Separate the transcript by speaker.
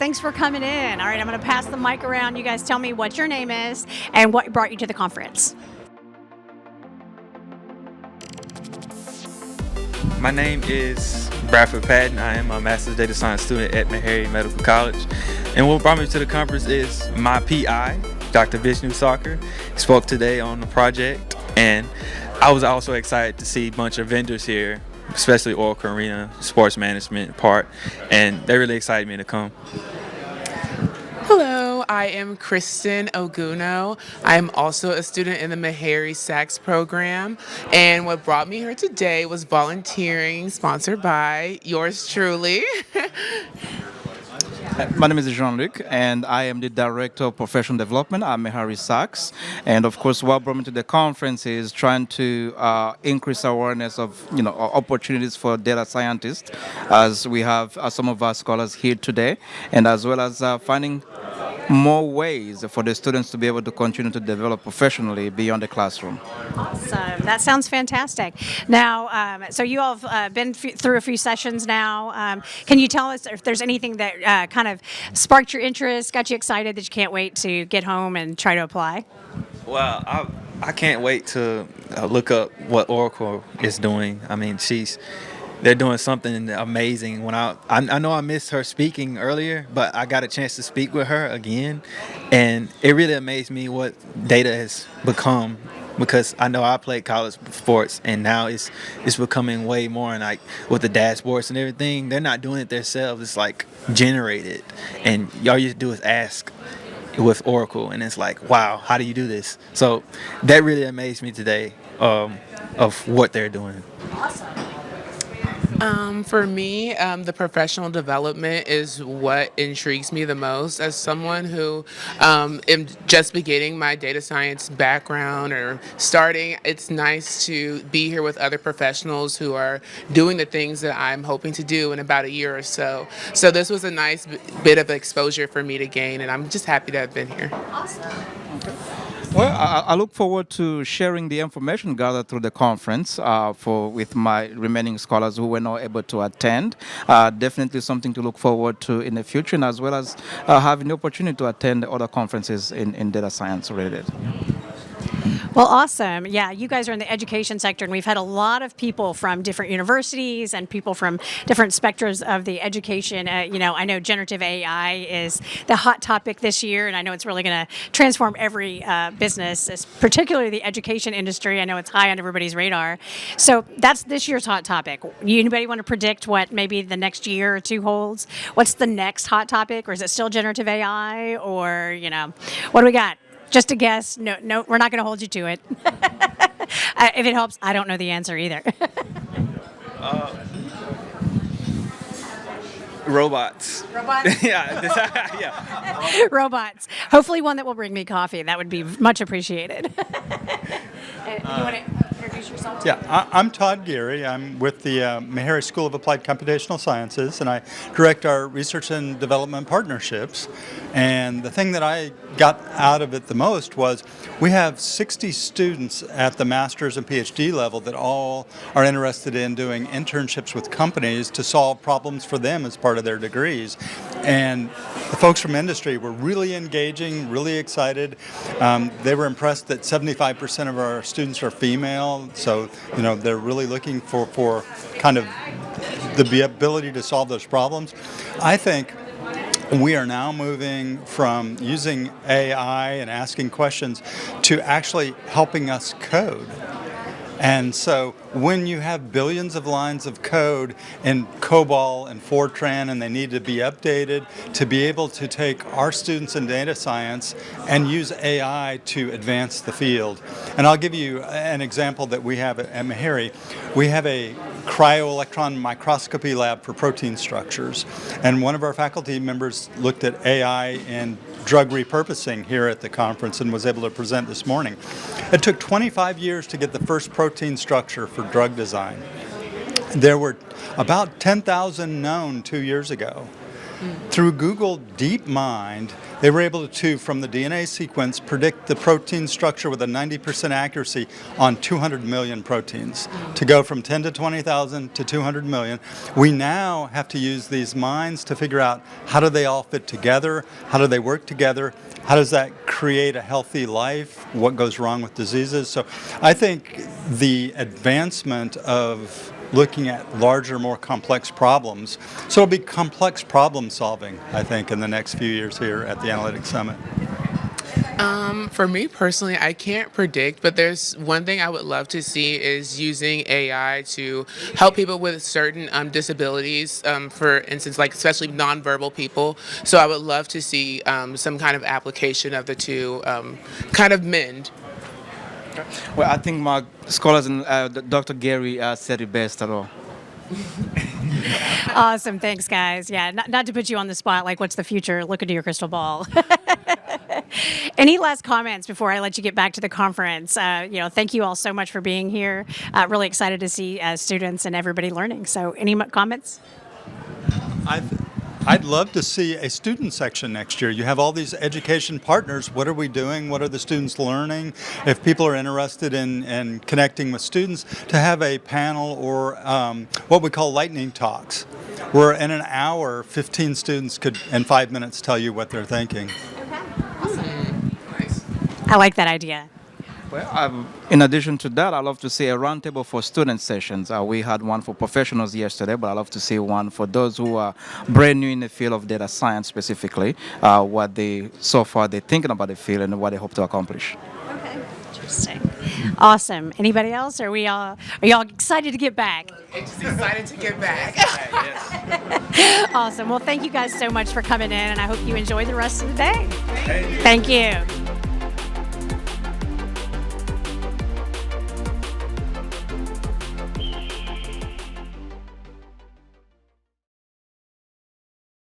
Speaker 1: Thanks for coming in. All right, I'm going to pass the mic around. You guys tell me what your name is and what brought you to the conference.
Speaker 2: My name is Bradford Patton. I am a Master's Data Science student at Meharry Medical College. And what brought me to the conference is my PI, Dr. Vishnu Sarkar, spoke today on the project. And I was also excited to see a bunch of vendors here, especially Oracle Arena, sports management part. And they really excited me to come.
Speaker 3: Hello, I am Kristen Oguno. I'm also a student in the Meharry SACS program, and what brought me here today was volunteering, sponsored by yours truly.
Speaker 4: My name is JeanLuc, and I am the Director of Professional Development at Meharry SACS. And of course, what brought me to the conference is trying to increase awareness of opportunities for data scientists, as we have some of our scholars here today, and as well as finding more ways for the students to be able to continue to develop professionally beyond the classroom.
Speaker 1: Awesome. That sounds fantastic. Now, so you all have been through a few sessions now. Can you tell us if there's anything that kind of sparked your interest, got you excited that you can't wait to get home and try to apply?
Speaker 2: Well, I can't wait to look up what Oracle is doing. I mean, they're doing something amazing. When I know I missed her speaking earlier, but I got a chance to speak with her again, and it really amazed me what data has become. Because I know I played college sports, and now it's becoming way more. And like with the dashboards and everything, they're not doing it themselves. It's like generated, and all you do is ask with Oracle, and it's like, wow, how do you do this? So that really amazed me today of what they're doing.
Speaker 1: Awesome.
Speaker 3: For me, the professional development is what intrigues me the most. As someone who am just beginning my data science background or starting, it's nice to be here with other professionals who are doing the things that I'm hoping to do in about a year or so. So this was a nice bit of exposure for me to gain, and I'm just happy to have been here.
Speaker 1: Awesome.
Speaker 4: Well, I look forward to sharing the information gathered through the conference with my remaining scholars who were not able to attend. Definitely something to look forward to in the future, and as well as having the opportunity to attend other conferences in data science related.
Speaker 1: Well, awesome. Yeah, you guys are in the education sector, and we've had a lot of people from different universities and people from different spectrums of the education. I know generative AI is the hot topic this year, and I know it's really going to transform every business, particularly the education industry. I know it's high on everybody's radar. So that's this year's hot topic. Anybody want to predict what maybe the next year or two holds? What's the next hot topic, or is it still generative AI, or, what do we got? Just a guess. No, we're not going to hold you to it. If it helps, I don't know the answer either.
Speaker 2: Robots.
Speaker 1: Robots?
Speaker 2: Yeah.
Speaker 1: Robots. Hopefully one that will bring me coffee. That would be much appreciated. You want to introduce yourself?
Speaker 5: Yeah, I'm Todd Gary. I'm with the Meharry School of Applied Computational Sciences, and I direct our research and development partnerships. And the thing that I got out of it the most was we have 60 students at the master's and PhD level that all are interested in doing internships with companies to solve problems for them as part of their degrees. And the folks from industry were really engaging, really excited. They were impressed that 75% of our students are female, so they're really looking for kind of the ability to solve those problems. I think we are now moving from using AI and asking questions to actually helping us code. And so when you have billions of lines of code in COBOL and Fortran and they need to be updated, to be able to take our students in data science and use AI to advance the field. And I'll give you an example that we have at Meharry. We have a cryo-electron microscopy lab for protein structures. And one of our faculty members looked at AI in drug repurposing here at the conference and was able to present this morning. It took 25 years to get the first protein structure for drug design. There were about 10,000 known 2 years ago. Through Google DeepMind, they were able to, from the DNA sequence, predict the protein structure with a 90% accuracy on 200 million proteins. To go from 10 to 20,000 to 200 million, we now have to use these minds to figure out how do they all fit together, how do they work together, how does that create a healthy life, what goes wrong with diseases. So I think the advancement of looking at larger, more complex problems. So it'll be complex problem solving, I think, in the next few years here at the Analytics Summit.
Speaker 3: For me personally, I can't predict, but there's one thing I would love to see is using AI to help people with certain disabilities, for instance, like especially nonverbal people. So I would love to see some kind of application of the two kind of mend.
Speaker 4: Well, I think my scholars and Dr. Gary said it best at all.
Speaker 1: Awesome. Thanks, guys. Yeah, not to put you on the spot, like what's the future? Look into your crystal ball. Any last comments before I let you get back to the conference? Thank you all so much for being here. Really excited to see students and everybody learning. So any comments?
Speaker 5: I'd love to see a student section next year. You have all these education partners. What are we doing? What are the students learning? If people are interested in connecting with students, to have a panel or what we call lightning talks, where in an hour, 15 students could, in 5 minutes, tell you what they're thinking.
Speaker 3: Nice.
Speaker 1: I like that idea.
Speaker 4: Well, in addition to that, I love to see a roundtable for student sessions. We had one for professionals yesterday, but I love to see one for those who are brand new in the field of data science specifically, what they're thinking about the field and what they hope to accomplish.
Speaker 1: Okay. Interesting. Awesome. Anybody else? Are y'all excited to get back?
Speaker 3: Just excited to get back.
Speaker 1: Awesome. Well, thank you guys so much for coming in, and I hope you enjoy the rest of the day. Thank you.